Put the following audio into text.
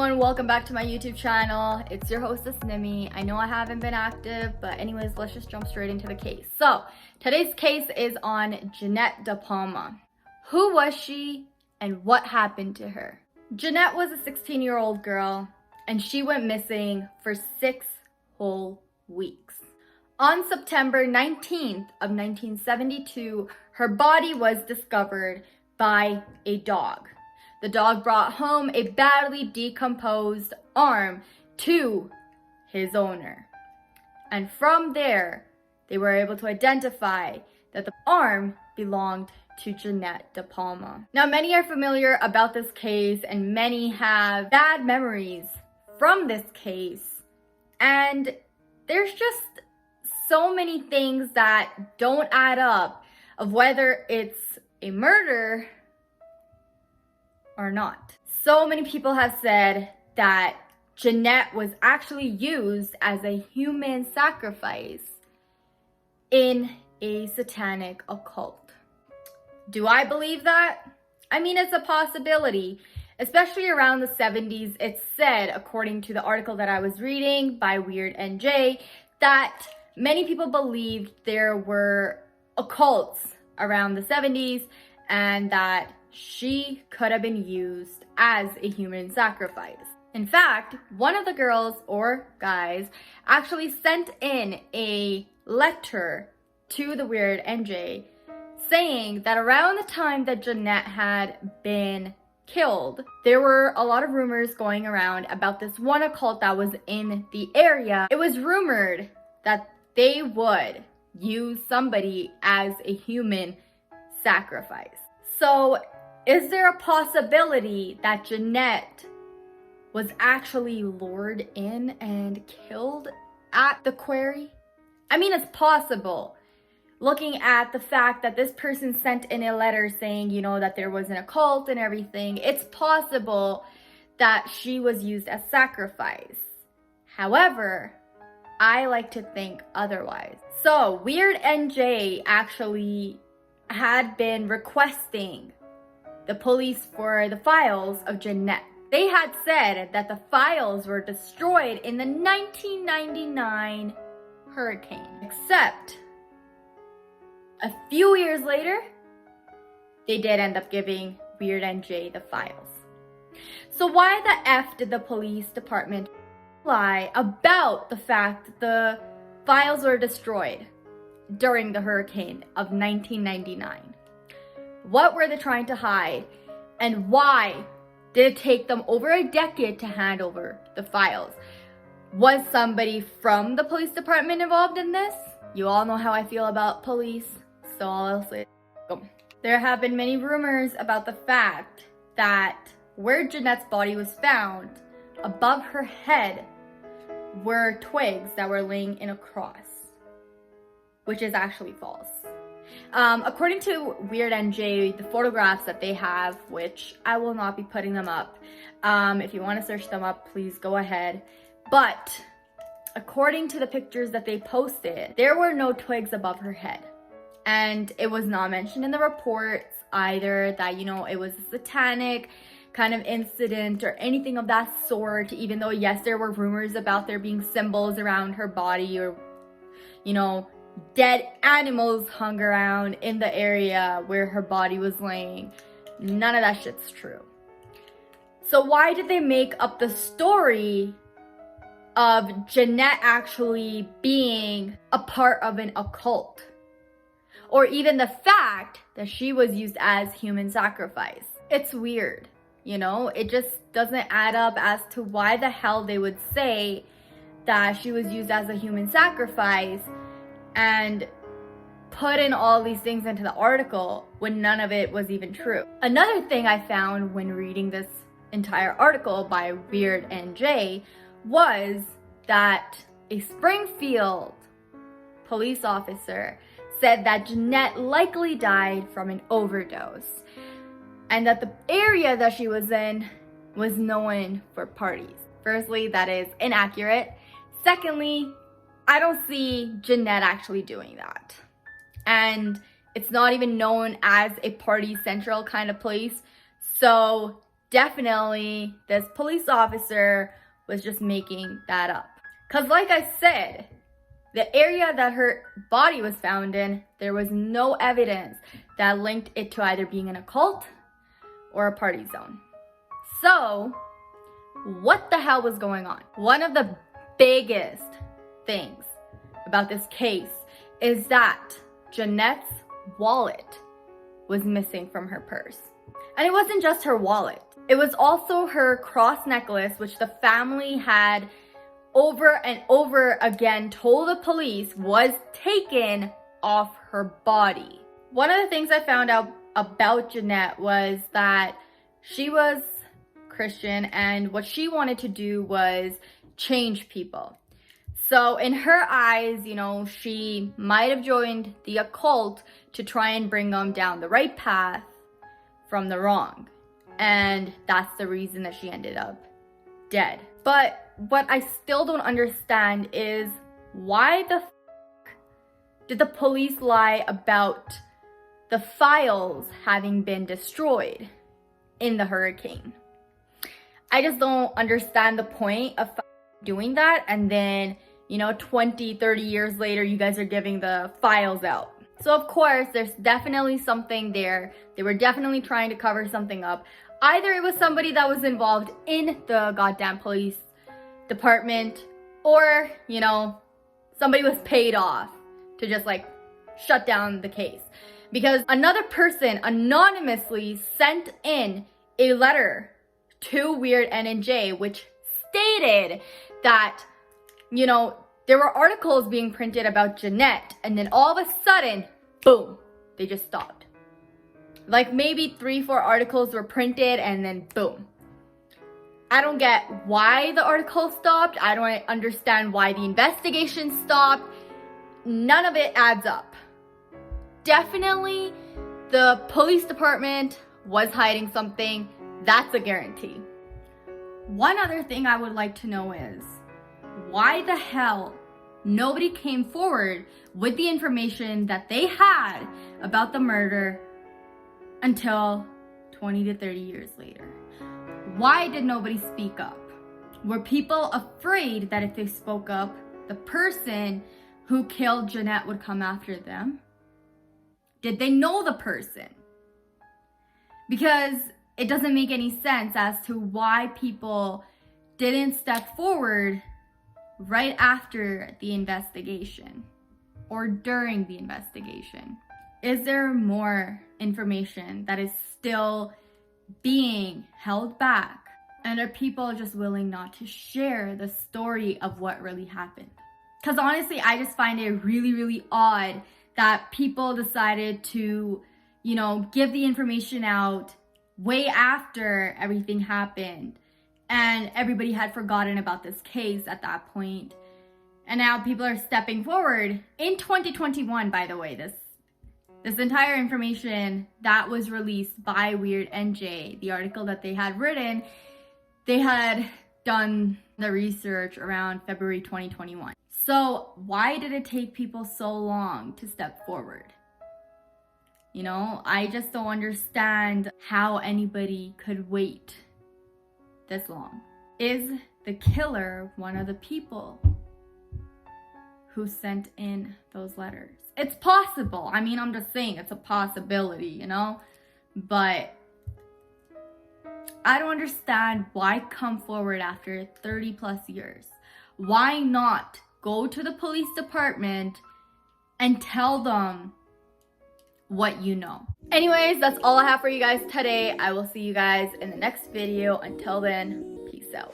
everyone, welcome back to my YouTube channel. It's your hostess Nimi. I know I haven't been active, but anyways, let's just jump straight into the case. So today's case is on Jeanette DePalma. Who was she and what happened to her? Jeanette was a 16-year-old girl and she went missing for 6 whole weeks. On September 19th of 1972, her body was discovered by a dog. The dog brought home a badly decomposed arm to his owner. And from there, they were able to identify that the arm belonged to Jeanette DePalma. Now, many are familiar about this case and many have bad memories from this case. And there's just so many things that don't add up of whether it's a murder or not. So many people have said that Jeanette was actually used as a human sacrifice in a satanic occult. Do I believe that? I mean, it's a possibility. Especially around the 70s, it's said, according to the article that I was reading by Weird NJ, that many people believed there were occults around the 70s and that she could have been used as a human sacrifice. In fact, one of the girls or guys actually sent in a letter to the Weird NJ saying that around the time that Jeanette had been killed, there were a lot of rumors going around about this one occult that was in the area. It was rumored that they would use somebody as a human sacrifice. So, is there a possibility that Jeanette was actually lured in and killed at the quarry? I mean, it's possible. Looking at the fact that this person sent in a letter saying, you know, that there was an occult and everything, it's possible that she was used as sacrifice. However, I like to think otherwise. So, Weird NJ actually had been requesting the police for the files of Jeanette. They had said that the files were destroyed in the 1999 hurricane. Except, a few years later, they did end up giving Weird NJ the files. So why the F did the police department lie about the fact that the files were destroyed during the hurricane of 1999? What were they trying to hide? And why did it take them over a decade to hand over the files? Was somebody from the police department involved in this? You all know how I feel about police, so I'll say there have been many rumors about the fact that where Jeanette's body was found, above her head were twigs that were laying in a cross, which is actually false. According to Weird NJ, the photographs that they have, which I will not be putting them up, if you want to search them up, please go ahead. But according to the pictures that they posted, there were no twigs above her head. And it was not mentioned in the reports either that, you know, it was a satanic kind of incident or anything of that sort, even though, yes, there were rumors about there being symbols around her body or, you know, dead animals hung around in the area where her body was laying. None of that shit's true. So why did they make up the story of Jeanette actually being a part of an occult? Or even the fact that she was used as human sacrifice? It's weird, you know? It just doesn't add up as to why the hell they would say that she was used as a human sacrifice and put in all these things into the article when none of it was even true. Another thing I found when reading this entire article by Weird NJ was that a Springfield police officer said that Jeanette likely died from an overdose and that the area that she was in was known for parties. Firstly, that is inaccurate. Secondly, I don't see Jeanette actually doing that. And it's not even known as a party central kind of place. So definitely this police officer was just making that up. Because like I said, the area that her body was found in, there was no evidence that linked it to either being an occult or a party zone. So, what the hell was going on? One of the biggest things about this case is that Jeanette's wallet was missing from her purse. And it wasn't just her wallet. It was also her cross necklace, which the family had over and over again told the police was taken off her body. One of the things I found out about Jeanette was that she was Christian, and what she wanted to do was change people. So in her eyes, you know, she might have joined the occult to try and bring them down the right path from the wrong. And that's the reason that she ended up dead. But what I still don't understand is why the did the police lie about the files having been destroyed in the hurricane? I just don't understand the point of doing that, and then, you know, 20, 30 years later, you guys are giving the files out. So of course, there's definitely something there. They were definitely trying to cover something up. Either it was somebody that was involved in the goddamn police department, or, you know, somebody was paid off to just like shut down the case. Because another person anonymously sent in a letter to Weird NJ, which stated that, you know, there were articles being printed about Jeanette, and then all of a sudden, boom, they just stopped. Like maybe 3-4 articles were printed, and then boom. I don't get why the article stopped. I don't understand why the investigation stopped. None of it adds up. Definitely, the police department was hiding something. That's a guarantee. One other thing I would like to know is, why the hell nobody came forward with the information that they had about the murder until 20 to 30 years later? Why did nobody speak up? Were people afraid that if they spoke up, the person who killed Jeanette would come after them? Did they know the person? Because it doesn't make any sense as to why people didn't step forward right after the investigation or during the investigation. Is there more information that is still being held back? And are people just willing not to share the story of what really happened? Because honestly, I just find it really, really odd that people decided to, you know, give the information out way after everything happened, and everybody had forgotten about this case at that point. And now people are stepping forward in 2021, by the way. This entire information that was released by Weird NJ, the article that they had written, they had done the research around February 2021. So why did it take people so long to step forward? You know, I just don't understand how anybody could wait this long. Is the killer one of the people who sent in those letters? It's possible. I mean, I'm just saying it's a possibility, you know? But I don't understand why come forward after 30 plus years. Why not go to the police department and tell them what you know? Anyways, that's all I have for you guys today. I will see you guys in the next video. Until then, peace out.